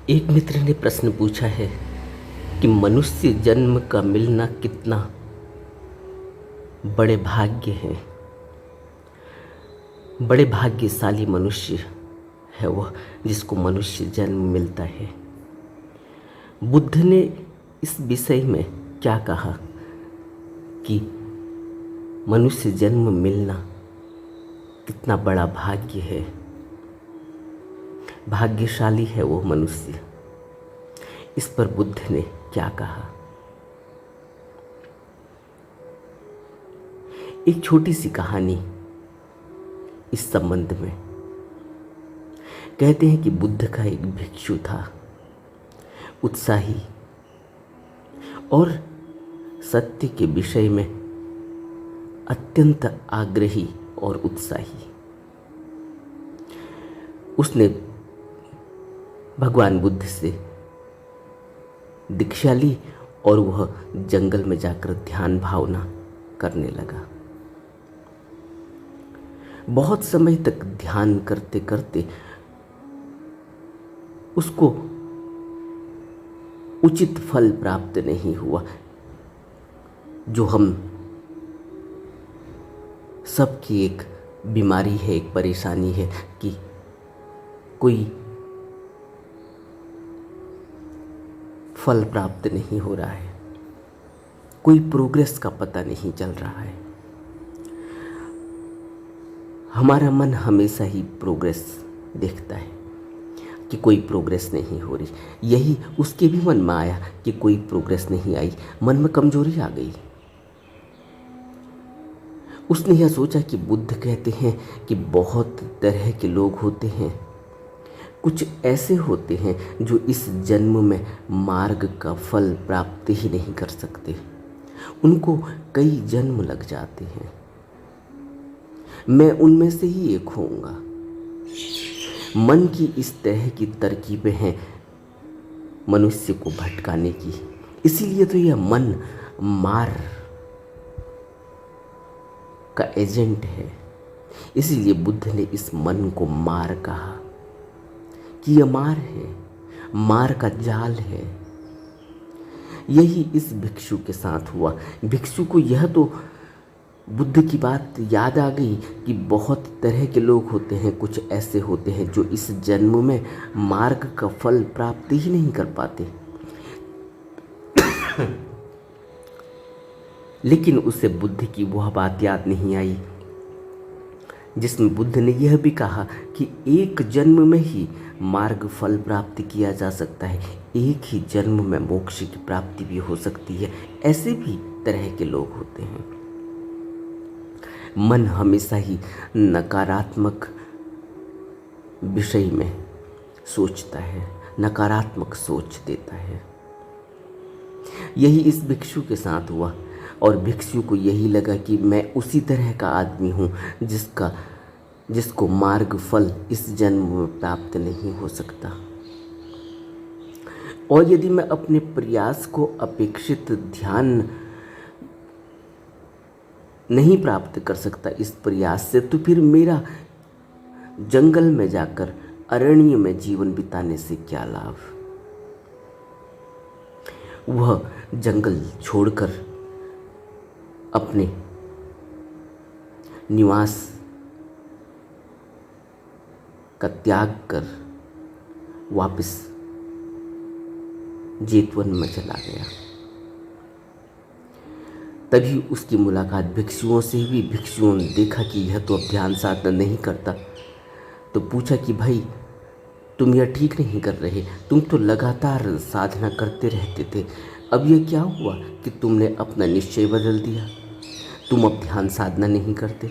एक मित्र ने प्रश्न पूछा है कि मनुष्य जन्म का मिलना कितना बड़े भाग्य है। बड़े भाग्यशाली मनुष्य है वह जिसको मनुष्य जन्म मिलता है। बुद्ध ने इस विषय में क्या कहा कि मनुष्य जन्म मिलना कितना बड़ा भाग्य है, भाग्यशाली है वो मनुष्य। इस पर बुद्ध ने क्या कहा। एक छोटी सी कहानी इस संबंध में। कहते हैं कि बुद्ध का एक भिक्षु था, उत्साही और सत्य के विषय में अत्यंत आग्रही और उत्साही। उसने भगवान बुद्ध से दीक्षा ली और वह जंगल में जाकर ध्यान भावना करने लगा। बहुत समय तक ध्यान करते करते उसको उचित फल प्राप्त नहीं हुआ। जो हम सबकी एक बीमारी है, एक परेशानी है कि कोई फल प्राप्त नहीं हो रहा है, कोई प्रोग्रेस का पता नहीं चल रहा है। हमारा मन हमेशा ही प्रोग्रेस देखता है कि कोई प्रोग्रेस नहीं हो रही। यही उसके भी मन में आया कि कोई प्रोग्रेस नहीं आई, मन में कमजोरी आ गई। उसने यह सोचा कि बुद्ध कहते हैं कि बहुत तरह के लोग होते हैं, कुछ ऐसे होते हैं जो इस जन्म में मार्ग का फल प्राप्त ही नहीं कर सकते, उनको कई जन्म लग जाते हैं। मैं उनमें से ही एक होऊंगा। मन की इस तरह की तरकीबें हैं मनुष्य को भटकाने की। इसीलिए तो यह मन मार का एजेंट है। इसीलिए बुद्ध ने इस मन को मार कहा कि यह मार है, मार का जाल है। यही इस भिक्षु के साथ हुआ। भिक्षु को यह तो बुद्ध की बात याद आ गई कि बहुत तरह के लोग होते हैं, कुछ ऐसे होते हैं जो इस जन्म में मार्ग का फल प्राप्त ही नहीं कर पाते। लेकिन उसे बुद्ध की वह बात याद नहीं आई जिसमें बुद्ध ने यह भी कहा कि एक जन्म में ही मार्ग फल प्राप्त किया जा सकता है, एक ही जन्म में मोक्ष की प्राप्ति भी हो सकती है। ऐसे भी तरह के लोग होते हैं। मन हमेशा ही नकारात्मक विषय में सोचता है, नकारात्मक सोच देता है। यही इस भिक्षु के साथ हुआ और भिक्षु को यही लगा कि मैं उसी तरह का आदमी हूँ जिसको मार्ग फल इस जन्म में प्राप्त नहीं हो सकता। और यदि मैं अपने प्रयास को अपेक्षित ध्यान नहीं प्राप्त कर सकता इस प्रयास से, तो फिर मेरा जंगल में जाकर अरण्य में जीवन बिताने से क्या लाभ। वह जंगल छोड़कर अपने निवास का त्याग कर वापस जेतवन में चला गया। तभी उसकी मुलाकात भिक्षुओं से हुई। भिक्षुओं ने देखा कि यह तो अब ध्यान साधना नहीं करता, तो पूछा कि भाई तुम यह ठीक नहीं कर रहे, तुम तो लगातार साधना करते रहते थे, अब यह क्या हुआ कि तुमने अपना निश्चय बदल दिया, तुम अब ध्यान साधना नहीं करते।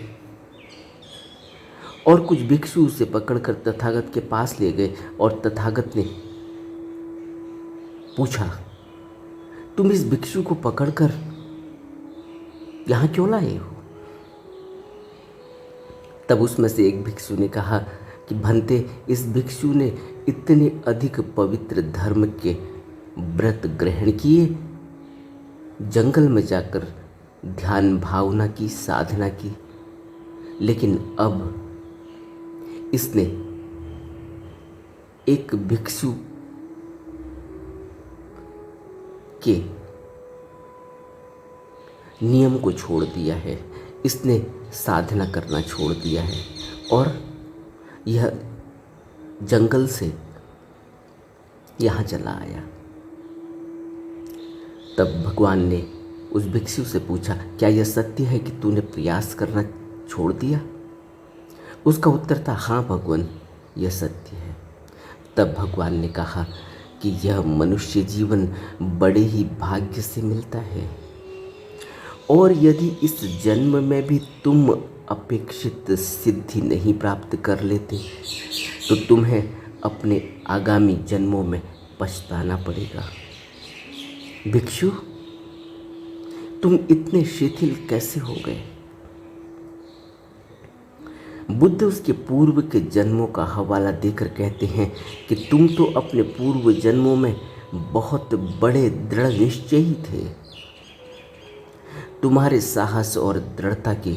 और कुछ भिक्षु उसे पकड़कर तथागत के पास ले गए और तथागत ने पूछा, तुम इस भिक्षु को पकड़कर यहाँ क्यों लाए हो? तब उसमें से एक भिक्षु ने कहा कि भंते, इस भिक्षु ने इतने अधिक पवित्र धर्म के व्रत ग्रहण किए, जंगल में जाकर ध्यान भावना की, साधना की, लेकिन अब इसने एक भिक्षु के नियम को छोड़ दिया है, इसने साधना करना छोड़ दिया है और यह जंगल से यहाँ चला आया। तब भगवान ने उस भिक्षु से पूछा, क्या यह सत्य है कि तूने प्रयास करना छोड़ दिया? उसका उत्तर था, हाँ भगवान, यह सत्य है। तब भगवान ने कहा कि यह मनुष्य जीवन बड़े ही भाग्य से मिलता है और यदि इस जन्म में भी तुम अपेक्षित सिद्धि नहीं प्राप्त कर लेते तो तुम्हें अपने आगामी जन्मों में पछताना पड़ेगा। भिक्षु, तुम इतने शिथिल कैसे हो गए? बुद्ध उसके पूर्व के जन्मों का हवाला देकर कहते हैं कि तुम तो अपने पूर्व जन्मों में बहुत बड़े दृढ़ निश्चयी थे। तुम्हारे साहस और दृढ़ता के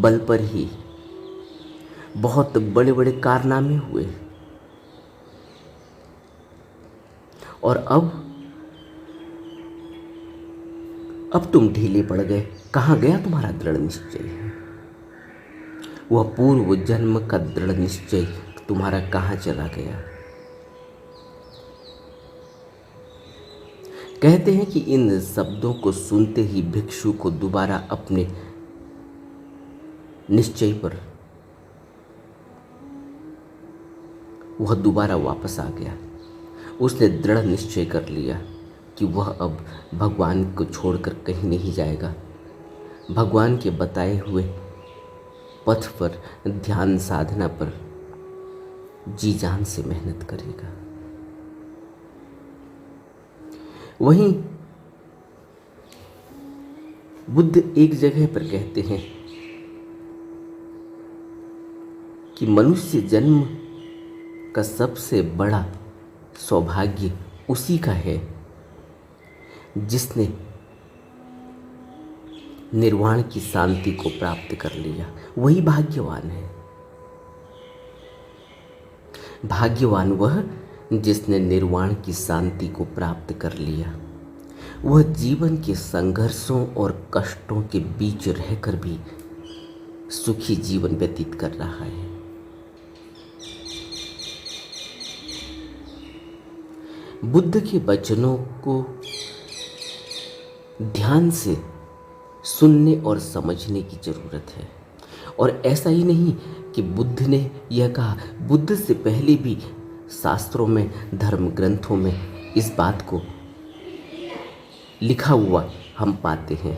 बल पर ही बहुत बड़े बड़े कारनामे हुए और अब तुम ढीले पड़ गए। कहाँ गया तुम्हारा दृढ़ निश्चय? वह पूर्व जन्म का दृढ़ निश्चय तुम्हारा कहाँ चला गया? कहते हैं कि इन शब्दों को सुनते ही भिक्षु को दोबारा अपने निश्चय पर वह दोबारा वापस आ गया। उसने दृढ़ निश्चय कर लिया कि वह अब भगवान को छोड़कर कहीं नहीं जाएगा। भगवान के बताए हुए पथ पर, ध्यान साधना पर जी जान से मेहनत करेगा। वहीं बुद्ध एक जगह पर कहते हैं कि मनुष्य जन्म का सबसे बड़ा सौभाग्य उसी का है जिसने निर्वाण की शांति को प्राप्त कर लिया। वही भाग्यवान है। भाग्यवान वह जिसने निर्वाण की शांति को प्राप्त कर लिया। वह जीवन के संघर्षों और कष्टों के बीच रहकर भी सुखी जीवन व्यतीत कर रहा है। बुद्ध के वचनों को ध्यान से सुनने और समझने की जरूरत है। और ऐसा ही नहीं कि बुद्ध ने यह कहा, बुद्ध से पहले भी शास्त्रों में, धर्म ग्रंथों में इस बात को लिखा हुआ हम पाते हैं,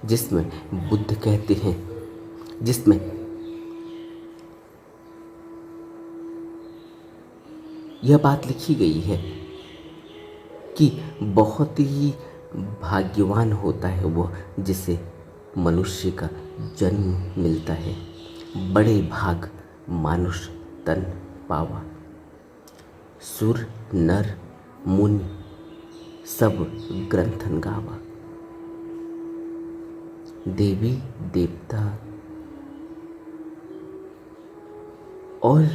जिसमें बुद्ध कहते हैं, जिसमें यह बात लिखी गई है कि बहुत ही भाग्यवान होता है वह जिसे मनुष्य का जन्म मिलता है। बड़े भाग मानुष तन पावा। सुर नर मुनि सब ग्रंथन गावा। देवी देवता और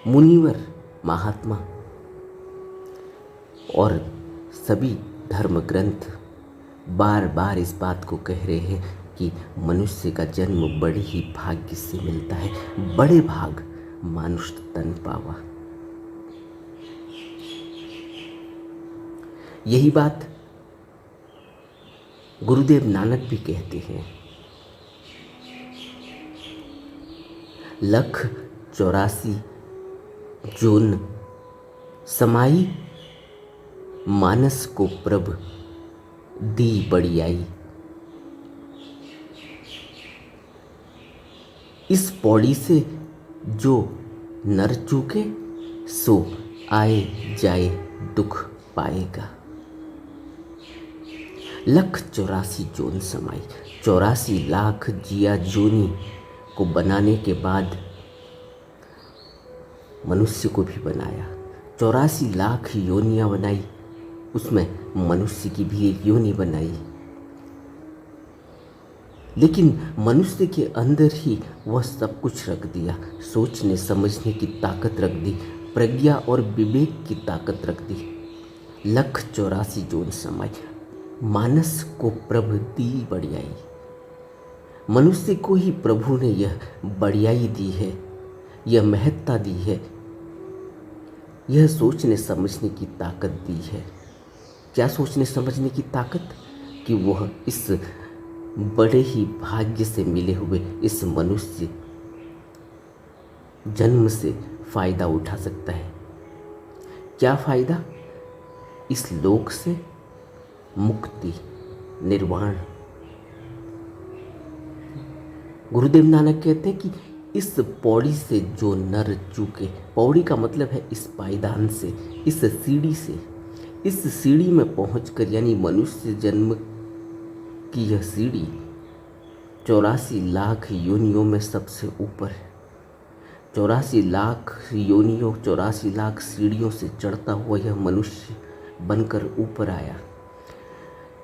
मुनिवर महात्मा और सभी धर्म ग्रंथ बार बार इस बात को कह रहे हैं कि मनुष्य का जन्म बड़े ही भाग्य से मिलता है। बड़े भाग मानुष तन पावा। यही बात गुरुदेव नानक भी कहते हैं। 184 जोन समाई मानस को प्रभ दी बड़ियाई। इस पौड़ी से जो नर चूके सो आए जाए दुख पाएगा। 184 जोन समाई। 84 लाख जिया जोनी को बनाने के बाद मनुष्य को भी बनाया। 84 लाख योनियां बनाई, उसमें मनुष्य की भी एक योनि बनाई। लेकिन मनुष्य के अंदर ही वह सब कुछ रख दिया। सोचने समझने की ताकत रख दी, प्रज्ञा और विवेक की ताकत रख दी। लख 84 जोन समाई, मानस को प्रभु दी बढ़ियाई। मनुष्य को ही प्रभु ने यह बढ़ियाई दी है, यह महत्ता दी है, यह सोचने समझने की ताकत दी है। क्या सोचने समझने की ताकत? कि वह इस बड़े ही भाग्य से मिले हुए इस मनुष्य जन्म से फायदा उठा सकता है। क्या फायदा? इस लोक से मुक्ति, निर्वाण। गुरुदेव नानक कहते हैं कि इस पौड़ी से जो नर चूके, पौड़ी का मतलब है इस पायदान से, इस सीढ़ी से, इस सीढ़ी में पहुंचकर, यानी मनुष्य जन्म की यह सीढ़ी 84 लाख योनियों में सबसे ऊपर है। 84 लाख योनियों, 84 लाख सीढ़ियों से चढ़ता हुआ यह मनुष्य बनकर ऊपर आया।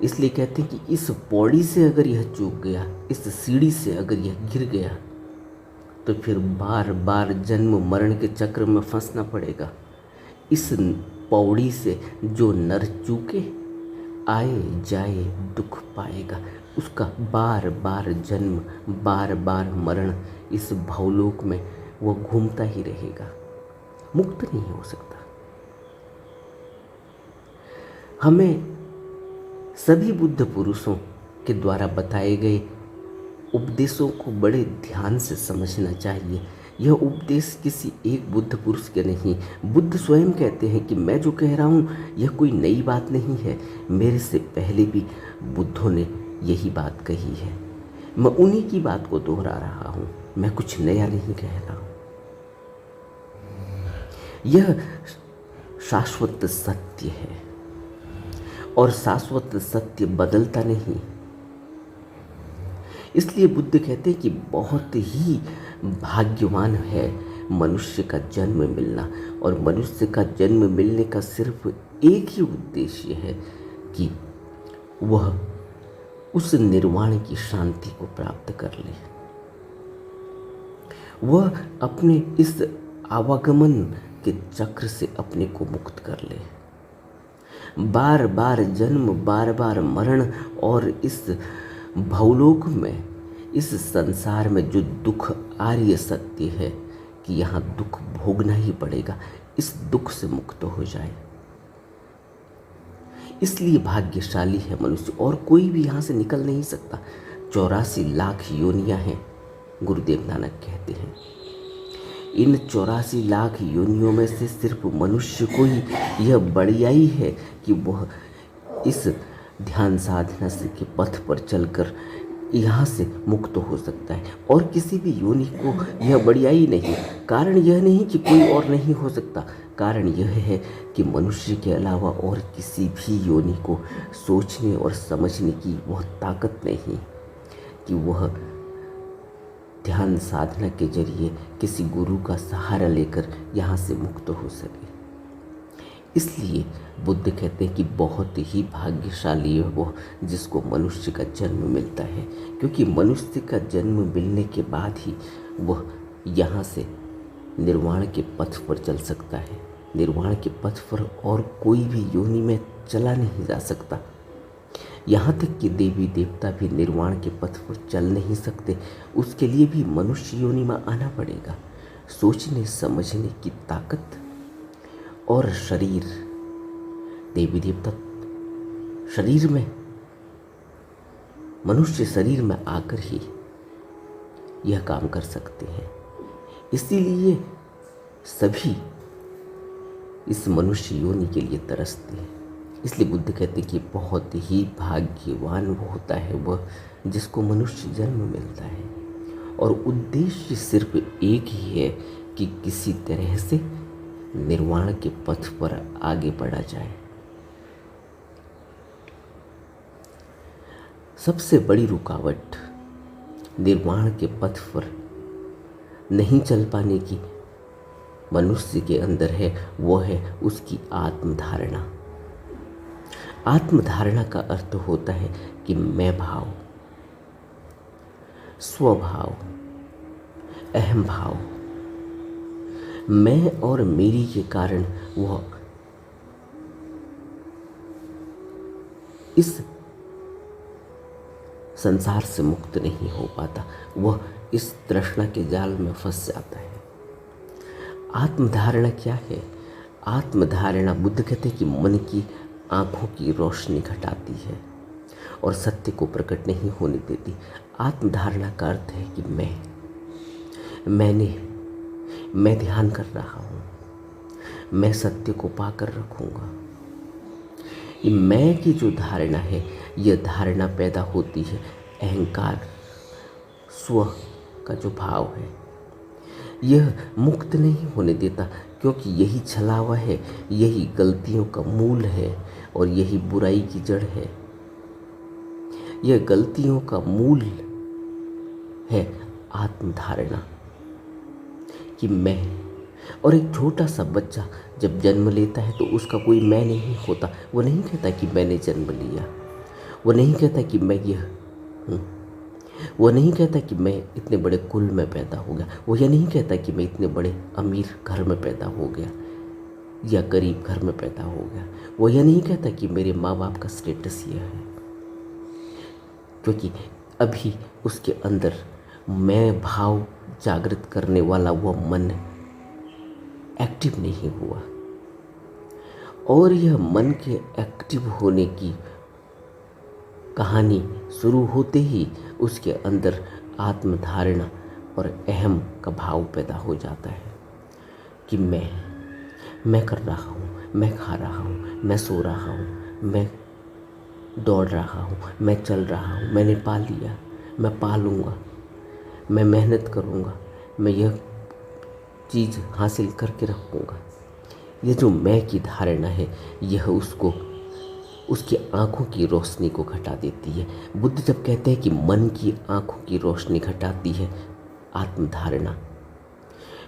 इसलिए कहते हैं कि इस पौड़ी से अगर यह चूक गया, इस सीढ़ी से अगर यह गिर गया, तो फिर बार बार जन्म मरण के चक्र में फंसना पड़ेगा। इस पौड़ी से जो नर चूके, आए जाए दुख पाएगा। उसका बार बार जन्म, बार बार मरण, इस भवलोक में वो घूमता ही रहेगा, मुक्त नहीं हो सकता। हमें सभी बुद्ध पुरुषों के द्वारा बताए गए उपदेशों को बड़े ध्यान से समझना चाहिए। यह उपदेश किसी एक बुद्ध पुरुष के नहीं, बुद्ध स्वयं कहते हैं कि मैं जो कह रहा हूँ यह कोई नई बात नहीं है, मेरे से पहले भी बुद्धों ने यही बात कही है। मैं उन्हीं की बात को दोहरा रहा हूँ, मैं कुछ नया नहीं कह रहा हूँ। यह शाश्वत सत्य है और शाश्वत सत्य बदलता नहीं। इसलिए बुद्ध कहते हैं कि बहुत ही भाग्यवान है मनुष्य का जन्म मिलना, और मनुष्य का जन्म मिलने का सिर्फ एक ही उद्देश्य है कि वह उस निर्वाण की शांति को प्राप्त कर ले, वह अपने इस आवागमन के चक्र से अपने को मुक्त कर ले। बार बार जन्म, बार बार मरण, और इस भवलोक में, इस संसार में जो दुख आर्य सत्य है कि यहाँ दुख भोगना ही पड़ेगा, इस दुख से मुक्त हो जाए। इसलिए भाग्यशाली है मनुष्य, और कोई भी यहाँ से निकल नहीं सकता। 84 लाख योनियाँ हैं, गुरुदेव नानक कहते हैं। इन 84 लाख योनियों में से सिर्फ मनुष्य को ही यह बढ़ियाई है कि वह इस ध्यान साधना से के पथ पर चलकर यहाँ से मुक्त हो सकता है, और किसी भी योनि को यह बढ़ियाई नहीं। कारण यह नहीं कि कोई और नहीं हो सकता, कारण यह है कि मनुष्य के अलावा और किसी भी योनि को सोचने और समझने की वह ताकत नहीं कि वह ध्यान साधना के जरिए किसी गुरु का सहारा लेकर यहाँ से मुक्त हो सके। इसलिए बुद्ध कहते हैं कि बहुत ही भाग्यशाली है वो जिसको मनुष्य का जन्म मिलता है, क्योंकि मनुष्य का जन्म मिलने के बाद ही वह यहाँ से निर्वाण के पथ पर चल सकता है। निर्वाण के पथ पर और कोई भी योनि में चला नहीं जा सकता। यहाँ तक कि देवी देवता भी निर्वाण के पथ पर चल नहीं सकते, उसके लिए भी मनुष्य योनि में आना पड़ेगा। सोचने समझने की ताकत और शरीर, देवी देवता शरीर में, मनुष्य शरीर में आकर ही यह काम कर सकते हैं। इसीलिए सभी इस मनुष्य योनि के लिए तरसते हैं। इसलिए बुद्ध कहते हैं कि बहुत ही भाग्यवान वो होता है वह जिसको मनुष्य जन्म मिलता है, और उद्देश्य सिर्फ एक ही है कि किसी तरह से निर्वाण के पथ पर आगे बढ़ा जाए। सबसे बड़ी रुकावट निर्वाण के पथ पर नहीं चल पाने की मनुष्य के अंदर है, वो है उसकी आत्मधारणा। आत्मधारणा का अर्थ होता है कि मैं भाव, स्वभाव, अहम भाव, मैं और मेरी के कारण वह इस संसार से मुक्त नहीं हो पाता, वह इस तृष्णा के जाल में फंस जाता है। आत्मधारणा क्या है? आत्मधारणा, बुद्ध कहते हैं कि मन की आंखों की रोशनी घटाती है और सत्य को प्रकट नहीं होने देती। आत्मधारणा का अर्थ है कि मैं ध्यान कर रहा हूँ, मैं सत्य को पाकर रखूँगा। ये मैं की जो धारणा है, यह धारणा पैदा होती है अहंकार, स्व का जो भाव है, यह मुक्त नहीं होने देता, क्योंकि यही छलावा है, यही गलतियों का मूल है और यही बुराई की जड़ है। यह गलतियों का मूल है आत्मधारणा कि मैं। और एक छोटा सा बच्चा जब जन्म लेता है तो उसका कोई मैं नहीं होता। वो नहीं कहता कि मैंने जन्म लिया, वो नहीं कहता कि मैं यह हूँ, वो नहीं कहता कि मैं इतने बड़े कुल में पैदा हो गया, वो यह नहीं कहता कि मैं इतने बड़े अमीर घर में पैदा हो गया या गरीब घर में पैदा हो गया, वो यह नहीं कहता कि मेरे माँ बाप का स्टेटस यह है, क्योंकि अभी उसके अंदर मैं भाव जागृत करने वाला वह मन एक्टिव नहीं हुआ। और यह मन के एक्टिव होने की कहानी शुरू होते ही उसके अंदर आत्मधारणा और अहम का भाव पैदा हो जाता है कि मैं कर रहा हूँ, मैं खा रहा हूँ, मैं सो रहा हूँ, मैं दौड़ रहा हूँ, मैं चल रहा हूँ, मैंने पा लिया, मैं पालूँगा, मैं मेहनत करूँगा, मैं यह चीज़ हासिल करके रखूँगा। यह जो मैं की धारणा है, यह उसको उसकी आँखों की रोशनी को घटा देती है। बुद्ध जब कहते हैं कि मन की आँखों की रोशनी घटाती है आत्मधारणा,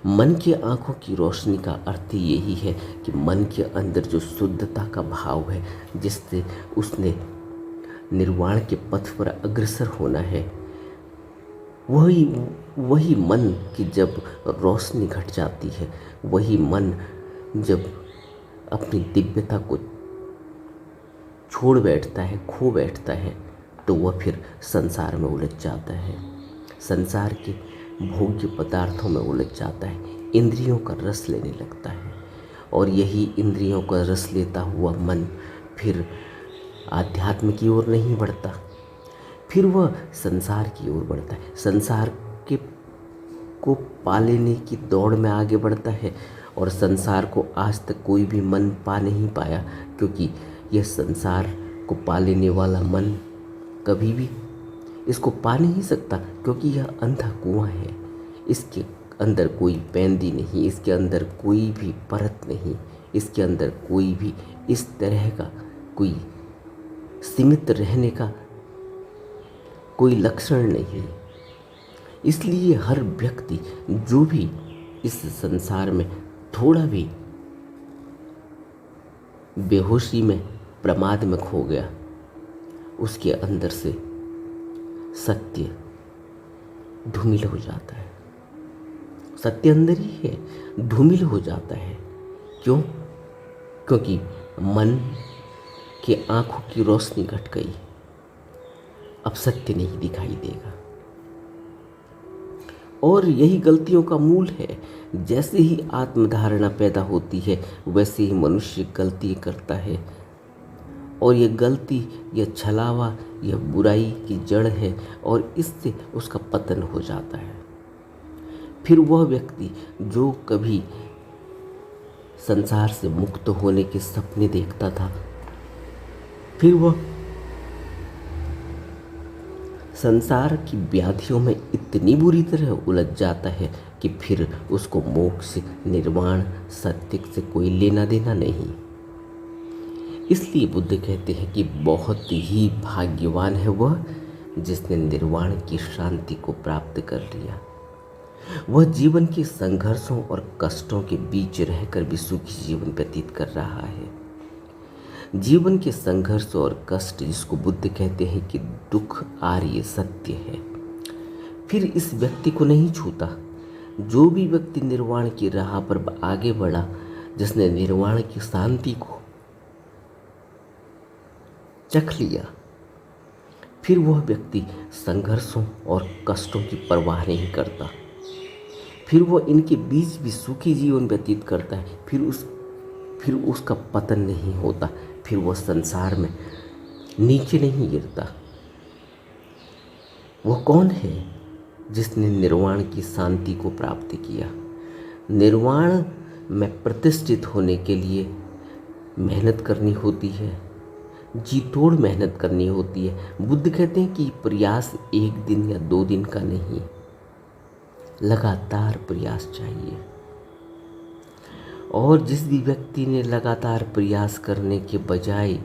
मन की आँखों की रोशनी का अर्थ यही है कि मन के अंदर जो शुद्धता का भाव है, जिससे उसने निर्वाण के पथ पर अग्रसर होना है, वही मन की जब रोशनी घट जाती है, वही मन जब अपनी दिव्यता को छोड़ बैठता है, खो बैठता है, तो वह फिर संसार में उलझ जाता है, संसार के भोग्य पदार्थों में उलझ जाता है, इंद्रियों का रस लेने लगता है। और यही इंद्रियों का रस लेता हुआ मन फिर आध्यात्म की ओर नहीं बढ़ता, फिर वह संसार की ओर बढ़ता है, संसार के को पा लेने की दौड़ में आगे बढ़ता है। और संसार को आज तक कोई भी मन पा नहीं पाया, क्योंकि यह संसार को पा लेने वाला मन कभी भी इसको पा नहीं सकता, क्योंकि यह अंधा कुआं है, इसके अंदर कोई पैंदी नहीं, इसके अंदर कोई भी परत नहीं, इसके अंदर कोई भी इस तरह का कोई सीमित रहने का कोई लक्षण नहीं। इसलिए हर व्यक्ति जो भी इस संसार में थोड़ा भी बेहोशी में, प्रमाद में खो गया, उसके अंदर से सत्य धूमिल हो जाता है। सत्य अंदर ही है, धूमिल हो जाता है। क्यों? क्योंकि मन की आंखों की रोशनी घट गई, अब सत्य नहीं दिखाई देगा। और यही गलतियों का मूल है। जैसे ही आत्मधारणा पैदा होती है, वैसे ही मनुष्य गलती करता है, और यह गलती, यह छलावा, यह बुराई की जड़ है, और इससे उसका पतन हो जाता है। फिर वह व्यक्ति जो कभी संसार से मुक्त होने के सपने देखता था, फिर वह संसार की व्याधियों में इतनी बुरी तरह उलझ जाता है कि फिर उसको मोक्ष, निर्वाण, सत्य से कोई लेना देना नहीं। इसलिए बुद्ध कहते हैं कि बहुत ही भाग्यवान है वह जिसने निर्वाण की शांति को प्राप्त कर लिया। वह जीवन के संघर्षों और कष्टों के बीच रहकर भी सुखी जीवन व्यतीत कर रहा है। जीवन के संघर्ष और कष्ट, जिसको बुद्ध कहते हैं कि दुख आर्य सत्य है, फिर इस व्यक्ति को नहीं छूता। जो भी व्यक्ति निर्वाण की राह पर आगे बढ़ा, जिसने निर्वाण की शांति को चख लिया, फिर वह व्यक्ति संघर्षों और कष्टों की परवाह नहीं करता, फिर वह इनके बीच भी सुखी जीवन व्यतीत करता है, फिर उसका पतन नहीं होता, फिर वह संसार में नीचे नहीं गिरता। वह कौन है जिसने निर्वाण की शांति को प्राप्त किया? निर्वाण में प्रतिष्ठित होने के लिए मेहनत करनी होती है, जी तोड़ मेहनत करनी होती है। बुद्ध कहते हैं कि प्रयास 1 दिन या 2 दिन का नहीं, लगातार प्रयास चाहिए। और जिस भी व्यक्ति ने लगातार प्रयास करने के बजाय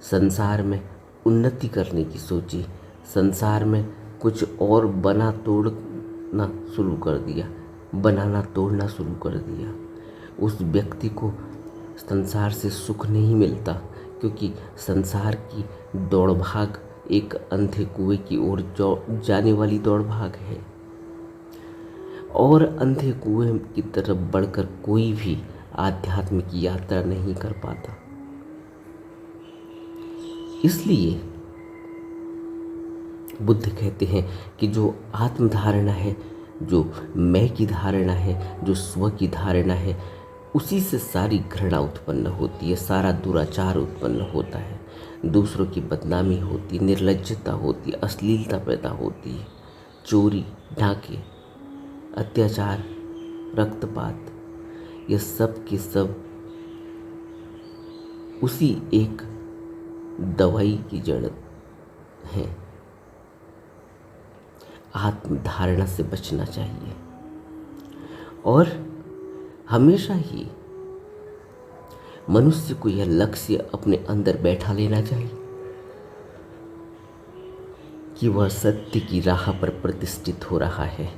संसार में उन्नति करने की सोची, संसार में कुछ और बनाना तोड़ना शुरू कर दिया, उस व्यक्ति को संसार से सुख नहीं मिलता, क्योंकि संसार की दौड़ भाग एक अंधे कुएं की ओर जाने वाली दौड़ भाग है, और अंधे कुएं की तरफ बढ़कर कोई भी आध्यात्मिक यात्रा नहीं कर पाता। इसलिए बुद्ध कहते हैं कि जो आत्म धारणा है, जो मैं की धारणा है, जो स्व की धारणा है, उसी से सारी घृणा उत्पन्न होती है, सारा दुराचार उत्पन्न होता है, दूसरों की बदनामी होती, निर्लज्जता होती, अश्लीलता पैदा होती है, चोरी, डाके, अत्याचार, रक्तपात, ये सब के सब उसी एक दवाई की जड़ है। आत्म धारणा से बचना चाहिए और हमेशा ही मनुष्य को यह लक्ष्य अपने अंदर बैठा लेना चाहिए कि वह सत्य की राह पर प्रतिष्ठित हो रहा है,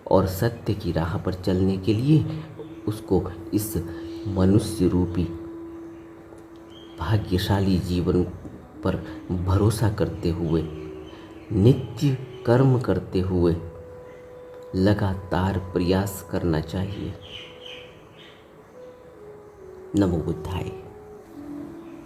और सत्य की राह पर चलने के लिए उसको इस मनुष्य रूपी भाग्यशाली जीवन पर भरोसा करते हुए, नित्य कर्म करते हुए लगातार प्रयास करना चाहिए। नमो बुद्धाय।